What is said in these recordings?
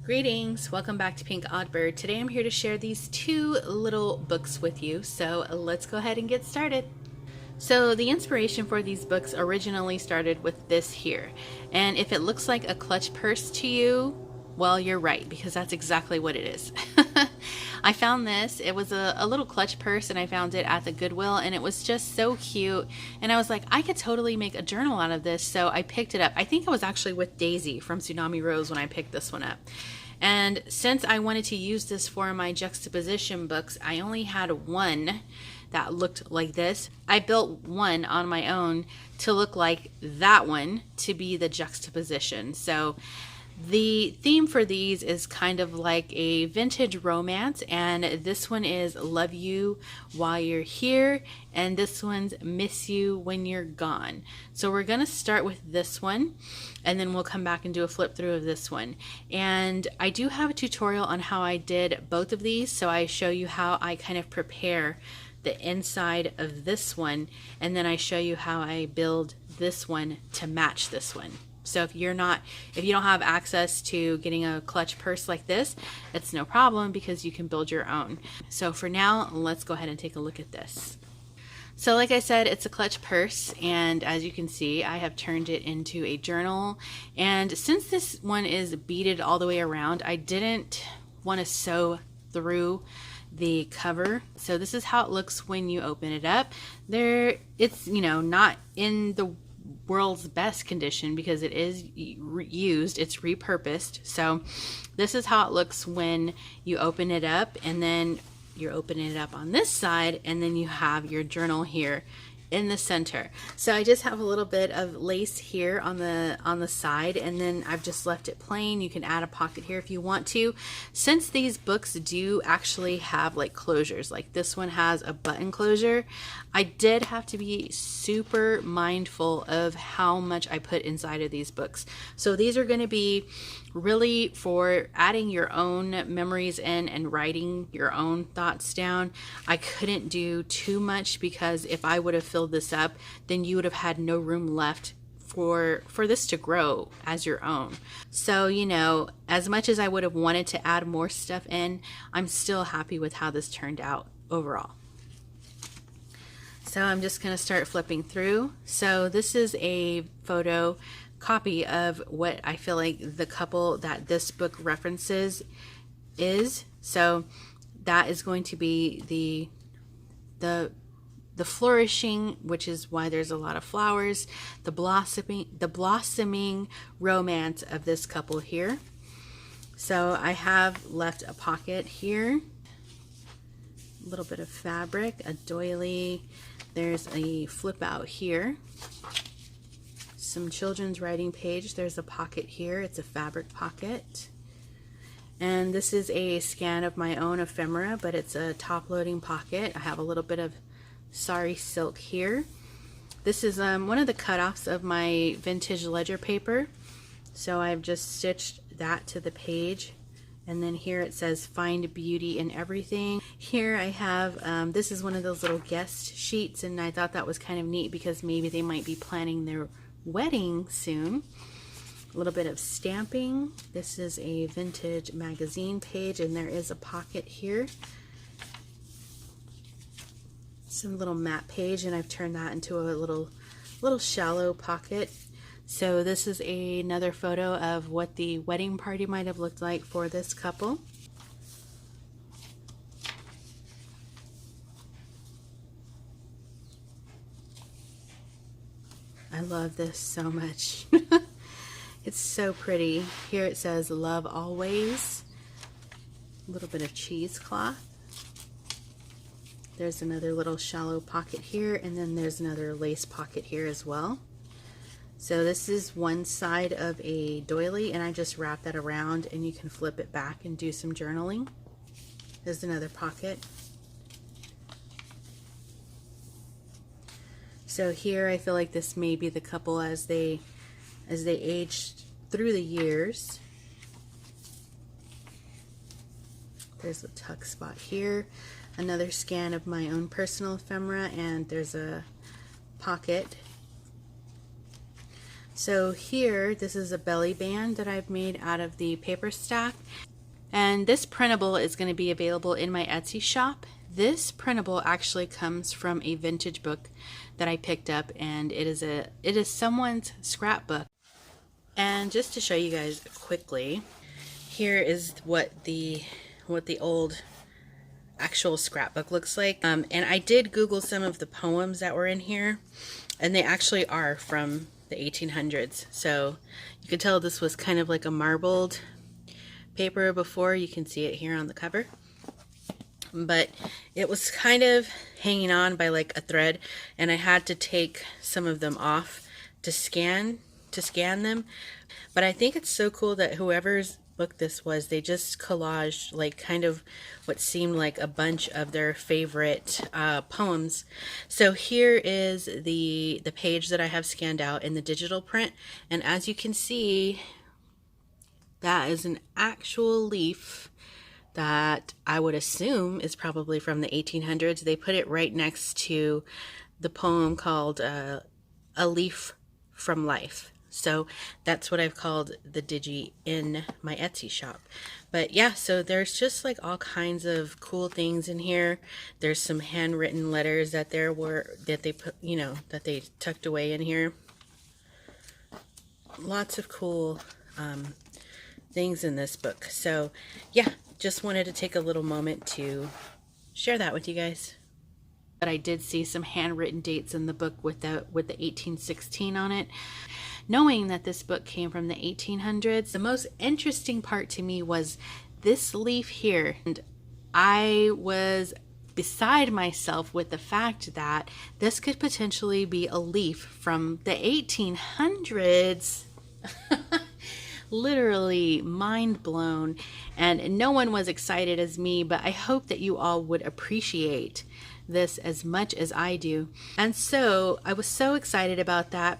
Greetings, welcome back to Pink Oddbird. Today I'm here to share these two little books with you, so let's go ahead and get started. So the inspiration for these books originally started with this here, and if it looks like a clutch purse to you, well, you're right, because that's exactly what it is. I found this, it was a little clutch purse, and I found it at the Goodwill, and it was just so cute, and I was like, I could totally make a journal out of this, so I picked it up. I think I was actually with Daisy from Tsunami Rose when I picked this one up. And since I wanted to use this for my juxtaposition books, I only had one that looked like this. I built one on my own to look like that one to be the juxtaposition. So the theme for these is kind of like a vintage romance, and this one is Love You While You're Here, and this one's Miss You When You're Gone. So we're gonna start with this one, and then we'll come back and do a flip through of this one. And I do have a tutorial on how I did both of these, so I show you how I kind of prepare the inside of this one, and then I show you how I build this one to match this one. So if you don't have access to getting a clutch purse like this, it's no problem because you can build your own. So for now, let's go ahead and take a look at this. So like I said, it's a clutch purse, and as you can see, I have turned it into a journal. And since this one is beaded all the way around, I didn't want to sew through the cover. So this is how it looks when you open it up. It's not in the world's best condition because it is used, it's repurposed. So this is how it looks when you open it up, and then you're opening it up on this side, and then you have your journal here in the center. So I just have a little bit of lace here on the side, and then I've just left it plain. You can add a pocket here if you want to. Since these books do actually have like closures, like this one has a button closure, I did have to be super mindful of how much I put inside of these books. So these are going to be really for adding your own memories in and writing your own thoughts down. I couldn't do too much because if I would have filled this up, then you would have had no room left for this to grow as your own. So, as much as I would have wanted to add more stuff in, I'm still happy with how this turned out overall. So I'm just going to start flipping through. So this is a photo copy of what I feel like the couple that this book references is. So that is going to be the flourishing, which is why there's a lot of flowers, the blossoming romance of this couple here. So I have left a pocket here, a little bit of fabric, a doily, there's a flip out here, some children's writing page, there's a pocket here, it's a fabric pocket. And this is a scan of my own ephemera, but it's a top loading pocket. I have a little bit of sari silk here. This is one of the cutoffs of my vintage ledger paper. So I've just stitched that to the page. And then here it says find beauty in everything. Here I have, this is one of those little guest sheets, and I thought that was kind of neat because maybe they might be planning their wedding soon. A little bit of stamping. This is a vintage magazine page, and there is a pocket here. Some little map page, and I've turned that into a little shallow pocket. So this is another photo of what the wedding party might have looked like for this couple. I love this so much. It's so pretty. Here it says love always. A little bit of cheesecloth. There's another little shallow pocket here, and then there's another lace pocket here as well. So this is one side of a doily, and I just wrap that around, and you can flip it back and do some journaling. There's another pocket. So here I feel like this may be the couple as they aged through the years. There's a tuck spot here, another scan of my own personal ephemera, and there's a pocket So here, this is a belly band that I've made out of the paper stack. And this printable is going to be available in my Etsy shop. This printable actually comes from a vintage book that I picked up, and it is someone's scrapbook. And just to show you guys quickly, here is what the old actual scrapbook looks like. And I did Google some of the poems that were in here, and they actually are from the 1800s. So you can tell this was kind of like a marbled paper before. You can see it here on the cover, but it was kind of hanging on by like a thread, and I had to take some of them off to scan them. But I think it's so cool that whoever's book this was, they just collaged like kind of what seemed like a bunch of their favorite poems. So here is the page that I have scanned out in the digital print, and as you can see, that is an actual leaf that I would assume is probably from the 1800s. They put it right next to the poem called A Leaf from Life. So that's what I've called the digi in my Etsy shop. But yeah, so there's just like all kinds of cool things in here. There's some handwritten letters that they put, you know, that they tucked away in here. Lots of cool things in this book. So yeah, just wanted to take a little moment to share that with you guys. But I did see some handwritten dates in the book with the 1816 on it. Knowing that this book came from the 1800s, the most interesting part to me was this leaf here. And I was beside myself with the fact that this could potentially be a leaf from the 1800s. Literally mind blown, and no one was excited as me, but I hope that you all would appreciate this as much as I do. And so I was so excited about that.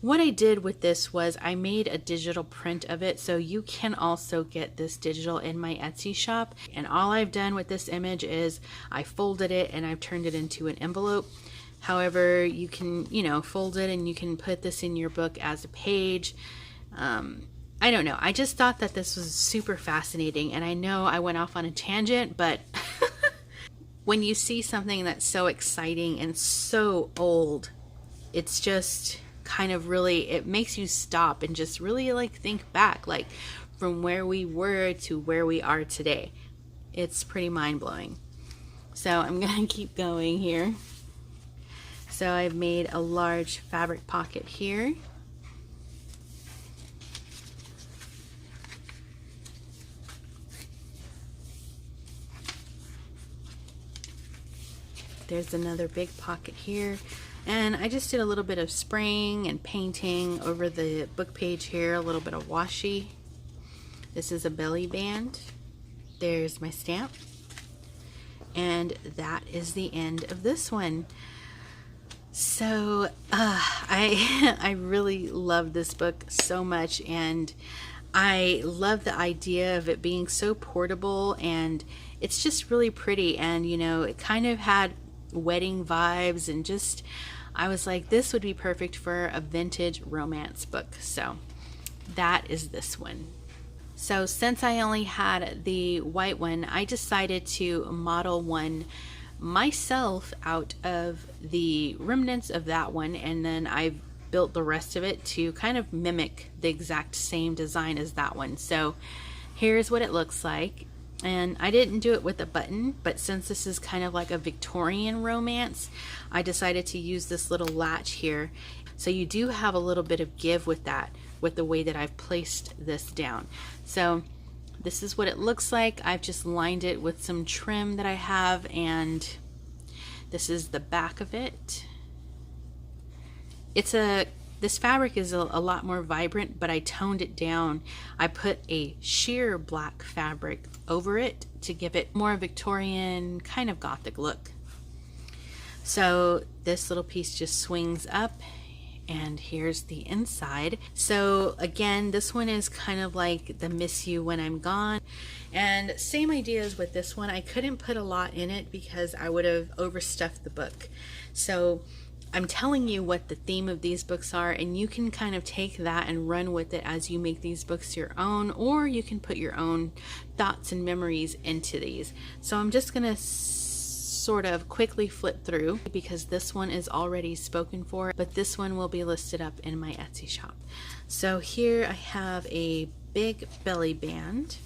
What I did with this was I made a digital print of it, so you can also get this digital in my Etsy shop. And all I've done with this image is I folded it and I've turned it into an envelope. However, you can, you know, fold it and you can put this in your book as a page. I don't know. I just thought that this was super fascinating, and I know I went off on a tangent, but when you see something that's so exciting and so old, it's just kind of really, it makes you stop and just really like think back, like from where we were to where we are today. It's pretty mind-blowing. So I'm gonna keep going here. So I've made a large fabric pocket here. There's another big pocket here, and I just did a little bit of spraying and painting over the book page here, a little bit of washi. This is a belly band. There's my stamp, and that is the end of this one. So I really love this book so much, and I love the idea of it being so portable, and it's just really pretty. And you know, it kind of had wedding vibes, and just I was like, this would be perfect for a vintage romance book. So that is this one. So since I only had the white one, I decided to model one myself out of the remnants of that one, and then I've built the rest of it to kind of mimic the exact same design as that one. So here's what it looks like. And I didn't do it with a button, but since this is kind of like a Victorian romance, I decided to use this little latch here. So you do have a little bit of give with that, with the way that I've placed this down. So this is what it looks like. I've just lined it with some trim that I have, and this is the back of it. This fabric is a lot more vibrant, but I toned it down. I put a sheer black fabric over it to give it more Victorian, kind of gothic look. So this little piece just swings up, and here's the inside. So again, this one is kind of like the miss you when I'm gone. And same ideas with this one. I couldn't put a lot in it because I would have overstuffed the book. So I'm telling you what the theme of these books are, and you can kind of take that and run with it as you make these books your own, or you can put your own thoughts and memories into these. So I'm just going to sort of quickly flip through because this one is already spoken for, but this one will be listed up in my Etsy shop. So here I have a big belly band.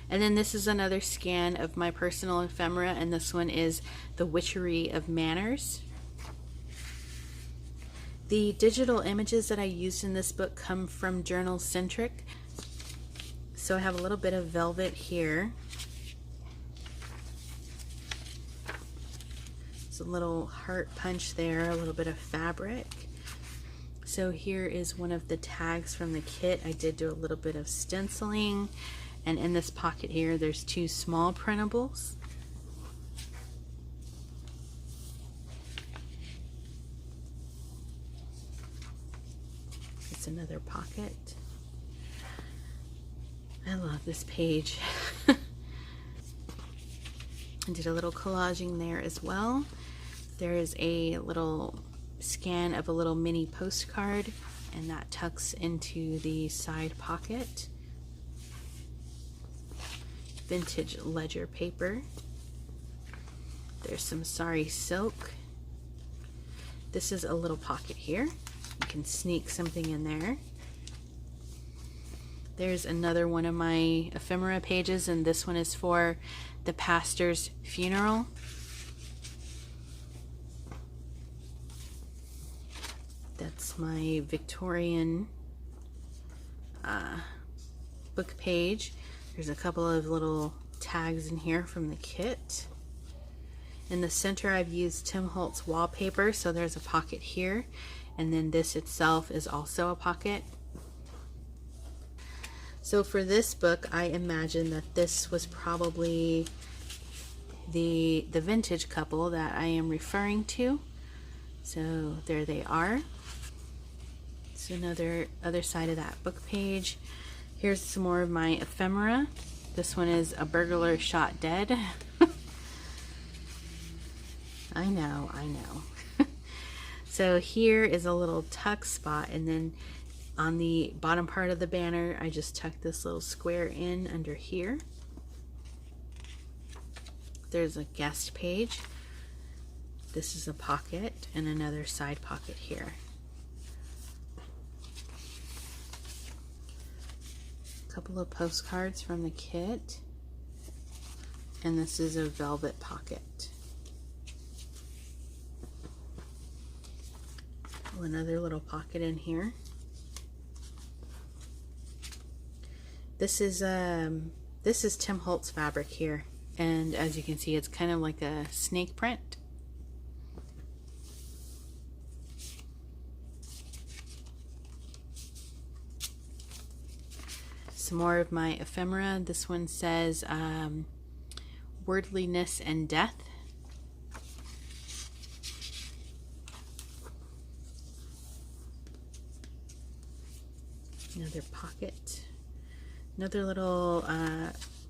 And then this is another scan of my personal ephemera, and this one is The Witchery of Manners. The digital images that I used in this book come from journal Centric. So I have a little bit of velvet here. It's a little heart punch there, a little bit of fabric. So here is one of the tags from the kit. I did do a little bit of stenciling. And in this pocket here, there's 2 small printables. It's another pocket. I love this page. I did a little collaging there as well. There is a little scan of a little mini postcard, and that tucks into the side pocket. Vintage ledger paper. There's some sari silk. This is a little pocket here. You can sneak something in there. There's another one of my ephemera pages, and this one is for the pastor's funeral. That's my Victorian book page. There's a couple of little tags in here from the kit. In the center, I've used Tim Holtz wallpaper, so there's a pocket here, and then this itself is also a pocket. So for this book, I imagine that this was probably the vintage couple that I am referring to. So there they are. It's another other side of that book page. Here's some more of my ephemera. This one is A Burglar Shot Dead. I know. So here is a little tuck spot, and then on the bottom part of the banner, I just tucked this little square in under here. There's a guest page. This is a pocket and another side pocket here. A couple of postcards from the kit, and this is a velvet pocket. Another little pocket in here. This is Tim Holtz fabric here, and as you can see, it's kind of like a snake print. Some more of my ephemera. This one says Wordliness and Death. Another pocket. Another little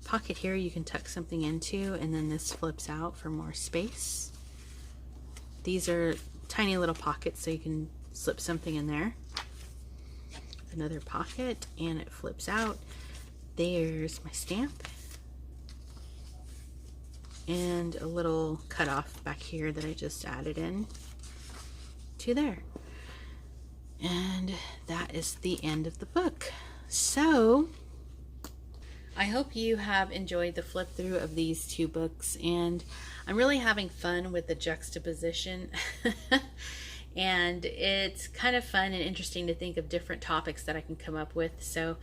pocket here you can tuck something into, and then this flips out for more space. These are tiny little pockets, so you can slip something in there. Another pocket, and it flips out. There's my stamp. And a little cutoff back here that I just added in to there. And that is the end of the book. So I hope you have enjoyed the flip through of these 2 books, and I'm really having fun with the juxtaposition. And it's kind of fun and interesting to think of different topics that I can come up with. So,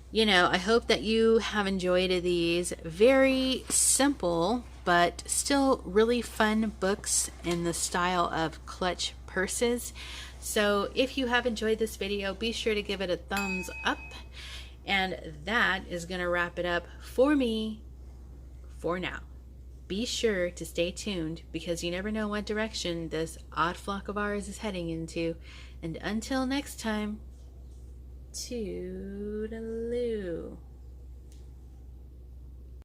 you know, I hope that you have enjoyed these very simple but still really fun books in the style of clutch purses. So if you have enjoyed this video, be sure to give it a thumbs up. And that is going to wrap it up for me for now. Be sure to stay tuned, because you never know what direction this odd flock of ours is heading into. And until next time, toodaloo.